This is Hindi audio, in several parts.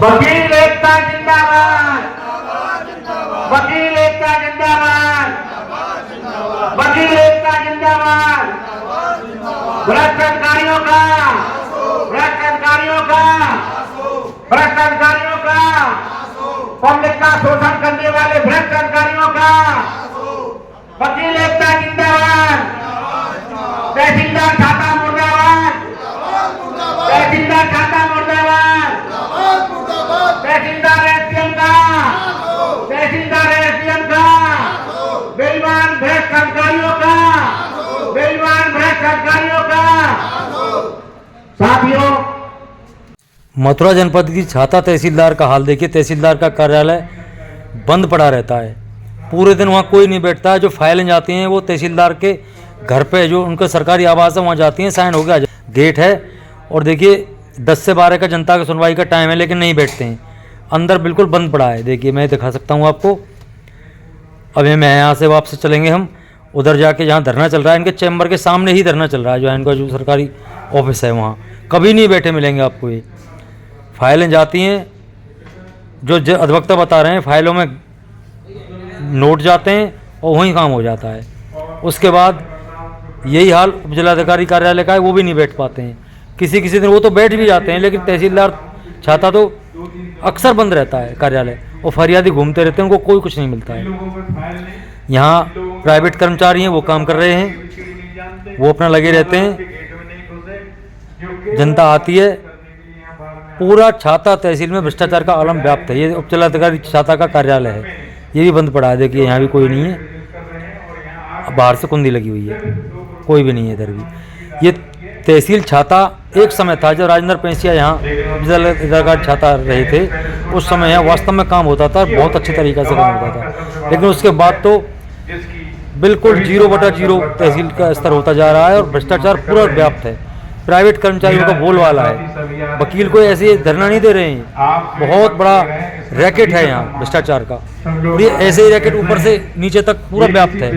वकील एकता जिंदाबाद, वकील एकता जिंदाबाद, वकील एकता जिंदाबाद। भ्रष्ट अधिकारियों का, भ्रष्ट अधिकारियों का, भ्रष्ट अधिकारियों का, पब्लिक का शोषण करने वाले भ्रष्ट अधिकारियों का वकील एकता जिंदाबाद। तहसीलदार छाता मुर्दाबाद, तहसीलदार छाता मुर्दाबाद, तहसीलदार एसडीएम का, तहसीलदार एसडीएम का, बेईमान भ्रष्ट अधिकारियों का, बेईमान भ्रष्ट अधिकारियों का। साथियों, मथुरा जनपद की छाता तहसीलदार का हाल देखिए। तहसीलदार का कार्यालय बंद पड़ा रहता है, पूरे दिन वहाँ कोई नहीं बैठता है। जो फाइलें जाती हैं वो तहसीलदार के घर पे, जो उनका सरकारी आवास है वहाँ जाती हैं, साइन हो गया, गेट है। और देखिए 10 से 12 का जनता की सुनवाई का टाइम है, लेकिन नहीं बैठते हैं। अंदर बिल्कुल बंद पड़ा है। देखिए मैं दिखा सकता हूँ आपको। अभी मैं यहाँ से वापस चलेंगे हम उधर जाके जहाँ धरना चल रहा है। इनके चैम्बर के सामने ही धरना चल रहा है, जो है इनका जो सरकारी ऑफिस है वहाँ। कभी नहीं बैठे मिलेंगे आपको। ये फाइलें जाती हैं, जो अधिवक्ता बता रहे हैं, फाइलों में नोट जाते हैं और वहीं काम हो जाता है। उसके बाद यही हाल उप जिलाधिकारी कार्यालय का है, वो भी नहीं बैठ पाते हैं। किसी किसी दिन वो तो बैठ भी जाते हैं, लेकिन तहसीलदार छाता तो अक्सर बंद रहता है कार्यालय, और फरियादी घूमते रहते हैं, उनको कोई कुछ नहीं मिलता है। यहाँ प्राइवेट कर्मचारी हैं, वो काम कर रहे हैं, वो अपना लगे रहते हैं। जनता आती है। पूरा छाता तहसील में भ्रष्टाचार का आलम व्याप्त है। ये उप जिलाधिकारी छाता का कार्यालय है, ये भी बंद पड़ा है। देखिए यहाँ भी कोई नहीं है, बाहर से कुंडी लगी हुई है, कोई भी नहीं है इधर भी। ये तहसील छाता एक समय था जब राजेंद्र पेंसिया यहाँ उप जिलाधिकारी छाता रहे थे, उस समय यहाँ वास्तव में काम होता था, बहुत अच्छे तरीक़े से काम होता था। लेकिन उसके बाद तो बिल्कुल 0/0 तहसील का स्तर होता जा रहा है और भ्रष्टाचार पूरा व्याप्त है। प्राइवेट कर्मचारियों का बोलबाला है। वकील को ऐसे धरना नहीं दे रहे हैं। बहुत बड़ा रैकेट है यहाँ भ्रष्टाचार का, और ये ऐसे ही रैकेट ऊपर से नीचे तक पूरा व्याप्त है।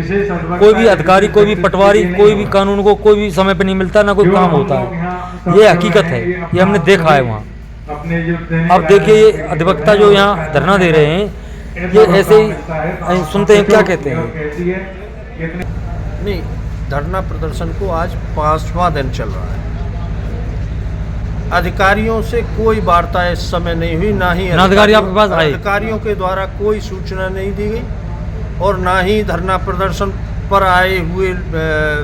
कोई भी अधिकारी, कोई भी पटवारी, कोई भी कानून को कोई भी समय पे नहीं मिलता, ना कोई काम होता है। ये हकीकत है, ये हमने देखा है वहाँ। अब देखिए ये अधिवक्ता जो यहाँ धरना दे रहे हैं, ये ऐसे ही सुनते हैं क्या कहते हैं। नहीं, धरना प्रदर्शन को आज 5वां दिन चल रहा है। अधिकारियों से कोई वार्ता इस समय नहीं हुई, ना ही अधिकारी आपके पास आए। अधिकारियों के द्वारा कोई सूचना नहीं दी गई, और ना ही धरना प्रदर्शन पर आए हुए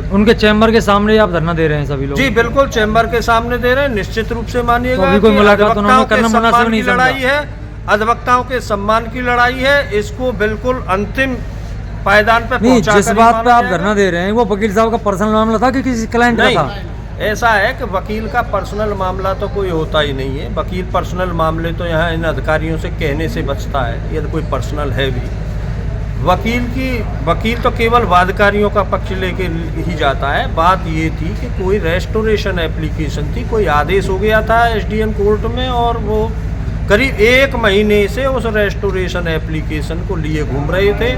उनके चैम्बर के सामने आप धरना दे रहे हैं सभी लोग? जी बिल्कुल, चैम्बर के सामने दे रहे हैं। निश्चित रूप से मानिएगा तो कोई मुलाकात उन्होंने करना मुनासिब नहीं समझा। लड़ाई है, अधिवक्ताओं के सम्मान की लड़ाई है। इसको बिल्कुल अंतिम पायदान पे पहुंचा। जिस बात पे आप धरना दे रहे हैं वो वकील साहब का पर्सनल मामला था कि किसी क्लाइंट का था? ऐसा है कि वकील का पर्सनल मामला तो कोई होता ही नहीं है। वकील पर्सनल मामले तो यहाँ इन अधिकारियों से कहने से बचता है, यदि कोई पर्सनल है भी। वकील तो केवल वादकारियों का पक्ष लेके ही जाता है। बात ये थी कि कोई रेस्टोरेशन एप्लीकेशन थी, कोई आदेश हो गया था एसडीएम कोर्ट में, और वो करीब 1 महीने से उस रेस्टोरेशन एप्लीकेशन को लिए घूम रहे थे।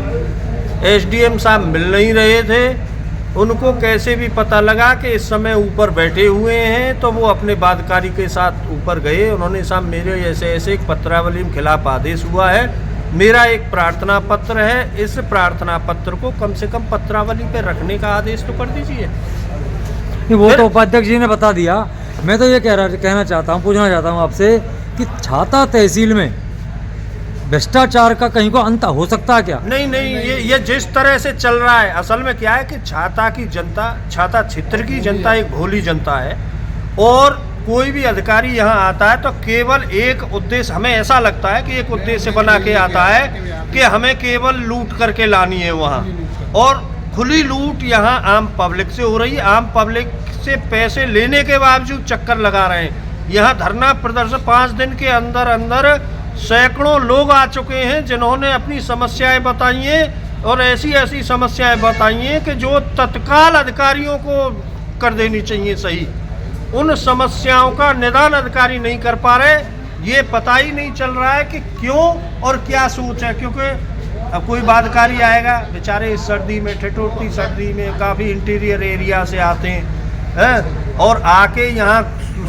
एसडीएम साहब मिल नहीं रहे थे। उनको कैसे भी पता लगा कि इस समय ऊपर बैठे हुए हैं, तो वो अपने वादकारी के साथ ऊपर गए। उन्होंने साहब मेरे ऐसे एक पत्रावली के खिलाफ आदेश हुआ है, मेरा एक प्रार्थना पत्र है, इस प्रार्थना पत्र को कम से कम पत्रावली पे रखने का आदेश तो कर दीजिए। वो तो उपाध्यक्ष जी ने बता दिया। मैं तो ये कहना चाहता हूँ, पूछना चाहता हूँ आपसे कि छाता तहसील में भ्रष्टाचार का कहीं को अंत हो सकता है क्या? नहीं, ये जिस तरह से चल रहा है, असल में क्या है कि छाता की जनता, छाता क्षेत्र की जनता एक भोली जनता है, और कोई भी अधिकारी यहाँ आता है तो केवल एक उद्देश्य, हमें ऐसा लगता है कि एक उद्देश्य बना के आता है कि हमें केवल लूट करके लानी है वहाँ, और खुली लूट यहाँ आम पब्लिक से हो रही है। आम पब्लिक से पैसे लेने के बावजूद चक्कर लगा रहे हैं। यहाँ धरना प्रदर्शन 5 दिन के अंदर अंदर सैकड़ों लोग आ चुके हैं, जिन्होंने अपनी समस्याएं बताई हैं, और ऐसी ऐसी समस्याएं बताई हैं कि जो तत्काल अधिकारियों को कर देनी चाहिए सही। उन समस्याओं का निदान अधिकारी नहीं कर पा रहे। ये पता ही नहीं चल रहा है कि क्यों और क्या सोच है, क्योंकि अब कोई बादकारी आएगा, बेचारे इस सर्दी में, ठिठुरती सर्दी में, काफ़ी इंटीरियर एरिया से आते हैं और आके यहाँ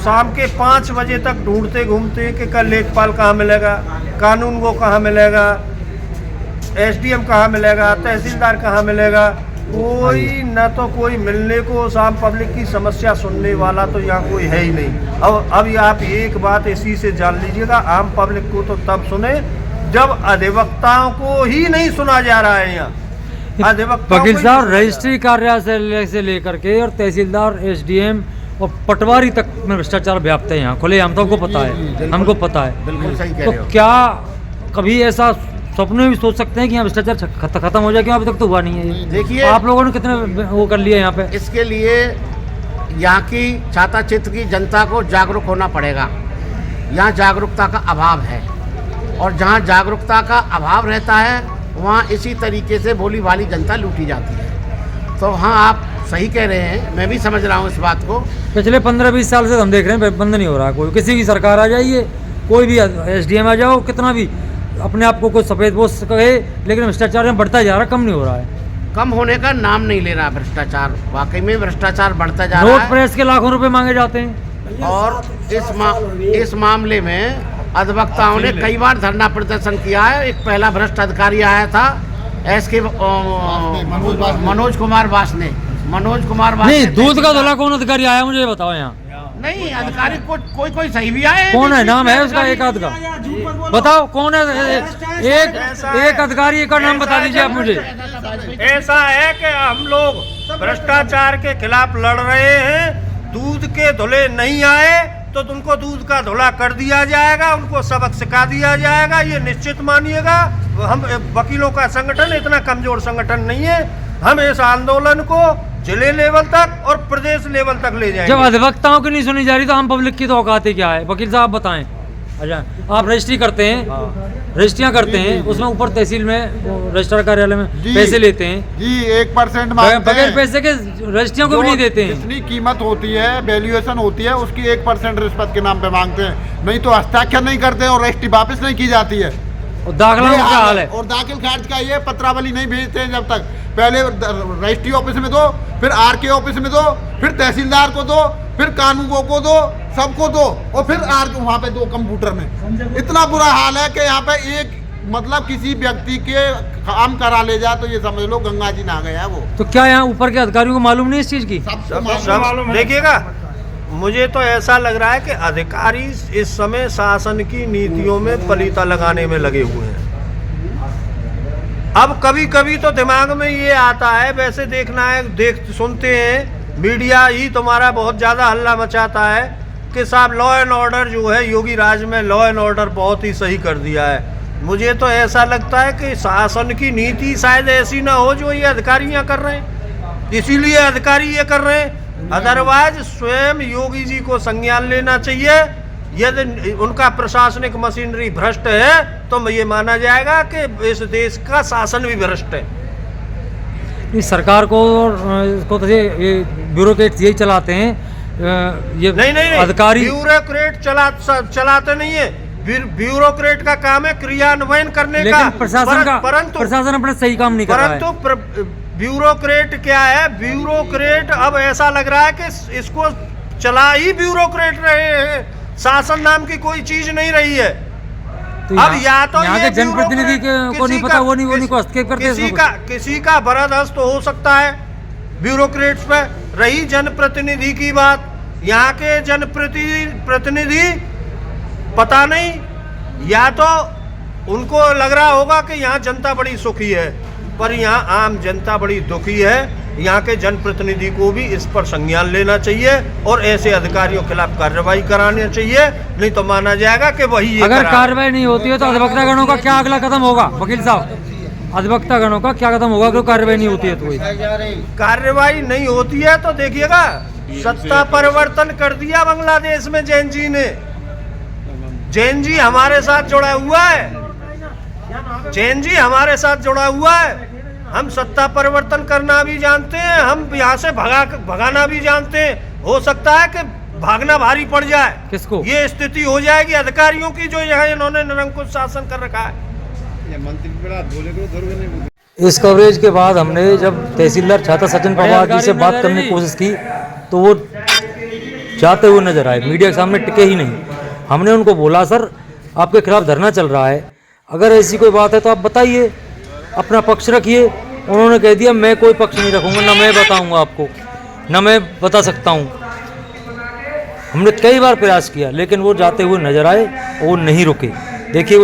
शाम के 5 बजे तक ढूंढते घूमते कि कल लेखपाल कहाँ मिलेगा, कानून वो कहाँ मिलेगा, एसडीएम कहाँ मिलेगा, तहसीलदार कहाँ मिलेगा। कोई न तो कोई मिलने को, शाम पब्लिक की समस्या सुनने वाला तो यहाँ कोई है ही नहीं। अब आप एक बात इसी से जान लीजिएगा, आम पब्लिक को तो तब सुने जब अधिवक्ताओं को ही नहीं सुना जा रहा है। यहाँ अधिवक्ता वकील साहब रजिस्ट्री कार्यालय से लेकर के और तहसीलदार, एसडीएम और पटवारी तक में भ्रष्टाचार व्याप्त है यहाँ खुले, हम सबको पता है, हमको पता है। बिल्कुल सही कह रहे तो हो। क्या कभी ऐसा सपने में भी सोच सकते हैं कि यहाँ भ्रष्टाचार खत्म हो जाए? क्यों अभी तक तो हुआ नहीं है ये? देखिए, आप लोगों ने कितने वो कर लिया यहाँ पे? इसके लिए यहाँ की छाता क्षेत्र की जनता को जागरूक होना पड़ेगा। यहाँ जागरूकता का अभाव है, और जहाँ जागरूकता का अभाव रहता है वहाँ इसी तरीके से भोली भाली जनता लूटी जाती है। तो हाँ, आप सही कह रहे हैं, मैं भी समझ रहा हूँ इस बात को। पिछले 15-20 साल से हम देख रहे हैं बंद नहीं हो रहा कोई, किसी भी सरकार आ जाइए, कोई भी एसडीएम आ जाओ, कितना भी अपने आप को कोई सफेद बोस कहे, लेकिन भ्रष्टाचार में बढ़ता जा रहा, कम नहीं हो रहा है। कम होने का नाम नहीं ले रहा भ्रष्टाचार, वाकई में भ्रष्टाचार बढ़ता जा रहा नोट है। प्रेस के लाखों रुपए मांगे जाते हैं, और इस मामले में अधिवक्ताओं ने कई बार धरना प्रदर्शन किया है। एक पहला भ्रष्ट अधिकारी आया था एसके मनोज कुमार वास ने। नहीं, दूध का धुला कौन अधिकारी आया मुझे बताओ यहाँ? नहीं, अधिकारी कोई सही भी आए। कौन है, नाम है उसका एक आध का? बताओ कौन है? एक अधिकारी का नाम बता दीजिए आप मुझे। ऐसा है कि हम लोग भ्रष्टाचार के खिलाफ लड़ रहे हैं। दूध के धुले नहीं आए तो उनको दूध का धुला कर दिया जाएगा, उनको सबक सिखा दिया जाएगा, ये निश्चित मानिएगा। हम वकीलों का संगठन इतना कमजोर संगठन नहीं है। हम इस आंदोलन को जिले लेवल तक और प्रदेश लेवल तक ले जाएंगे। जब अधिवक्ताओं की नहीं सुनी जा रही तो आम पब्लिक की तो औकात ही क्या है? वकील साहब बताएं। अच्छा, आप रजिस्ट्री करते हैं, रजिस्ट्रियाँ करते हैं, उसमें ऊपर तहसील में रजिस्ट्रार कार्यालय में पैसे लेते हैं जी, 1% मांगते बगैर हैं। पैसे के रजिस्ट्रियों को भी नहीं देते हैं। जितनी कीमत होती है, वैल्यूएशन होती है, उसकी 1% रिश्वत के नाम पे मांगते हैं, नहीं तो हस्ताक्षर नहीं करते और रजिस्ट्री वापस नहीं की जाती है। और दाखिला ये का हाल है। और दाखिल खारिज का ये पत्रावली नहीं भेजते हैं जब तक। पहले रजिस्ट्री ऑफिस में दो, फिर आरके ऑफिस में दो, फिर तहसीलदार को दो, फिर कानूनगो को दो, सबको दो, और फिर वहाँ पे दो कंप्यूटर में। इतना बुरा हाल है कि यहाँ पे एक मतलब किसी व्यक्ति के काम करा ले जाए तो ये समझ लो गंगा जी नहा गया वो। तो क्या यहाँ ऊपर के अधिकारियों को मालूम नहीं इस चीज की? सब देखिएगा, मुझे तो ऐसा लग रहा है कि अधिकारी इस समय शासन की नीतियों में पलीता लगाने में लगे हुए हैं। अब कभी कभी तो दिमाग में ये आता है, वैसे देखना है, सुनते हैं मीडिया ही तुम्हारा बहुत ज़्यादा हल्ला मचाता है कि साहब लॉ एंड ऑर्डर जो है योगी राज में लॉ एंड ऑर्डर बहुत ही सही कर दिया है। मुझे तो ऐसा लगता है कि शासन की नीति शायद ऐसी ना हो जो ये अधिकारी यहाँ कर रहे हैं, इसीलिए अधिकारी ये कर रहे हैं। अदरवाइज स्वयं योगी जी को संज्ञान लेना चाहिए। यदि उनका प्रशासनिक मशीनरी भ्रष्ट है तो ये माना जाएगा कि इस देश का शासन भी भ्रष्ट है। इस सरकार को तो ये ब्यूरोक्रेट यही चलाते हैं, ये नहीं अधिकारी ब्यूरोक्रेट चलाते नहीं है। ब्यूरोक्रेट का काम है क्रियान्वयन करने का, प्रशासन अपना सही काम नहीं कर रहा है। परंतु ब्यूरोक्रेट क्या है? ब्यूरोक्रेट अब ऐसा लग रहा है कि इसको चला ही ब्यूरोक्रेट रहे हैं, शासन नाम की कोई चीज नहीं रही है। तो अब या तो यहाँ के जनप्रतिनिधि को नहीं पता, वो नहीं को हस्तक्षेप करते। किसी का बरदस्त हो सकता है ब्यूरोक्रेट्स पे। रही जनप्रतिनिधि की बात, यहाँ के जनप्रतिनिधि पता नहीं, या तो उनको लग रहा होगा कि यहाँ जनता बड़ी सुखी है, पर यहाँ आम जनता बड़ी दुखी है। यहाँ के जनप्रतिनिधि को भी इस पर संज्ञान लेना चाहिए और ऐसे अधिकारियों के खिलाफ कार्रवाई करानी चाहिए, नहीं तो माना जाएगा कि वही अगर कार्रवाई नहीं होती है तो अधिवक्ता गणों का क्या अगला कदम होगा? वकील साहब, अधिवक्ता गणों का क्या कदम होगा अगर कार्रवाई नहीं होती है तो? कार्रवाई नहीं होती है तो देखिएगा, सत्ता परिवर्तन कर दिया बांग्लादेश में जैन जी ने। जैन जी हमारे साथ जुड़ा हुआ है, जैन जी हमारे साथ जुड़ा हुआ है। हम सत्ता परिवर्तन करना भी जानते हैं, हम यहाँ से भगाना भी जानते हैं। हो सकता है कि भागना भारी पड़ जाए, किसको? ये स्थिति हो जाएगी अधिकारियों की जो यहाँ इन्होंने निरंकुश शासन कर रखा है। इस कवरेज के बाद हमने जब तहसीलदार छाता सचिन पवार जी से बात करने की कोशिश की तो वो जाते हुए नजर आए, मीडिया के सामने टिके ही नहीं। हमने उनको बोला सर आपके खिलाफ धरना चल रहा है, अगर ऐसी कोई बात है तो आप बताइए, अपना पक्ष रखिए। उन्होंने कह दिया मैं कोई पक्ष नहीं रखूँगा, ना मैं बताऊँगा आपको, ना मैं बता सकता हूँ। हमने कई बार प्रयास किया लेकिन वो जाते हुए नजर आए और वो नहीं रुके। देखिए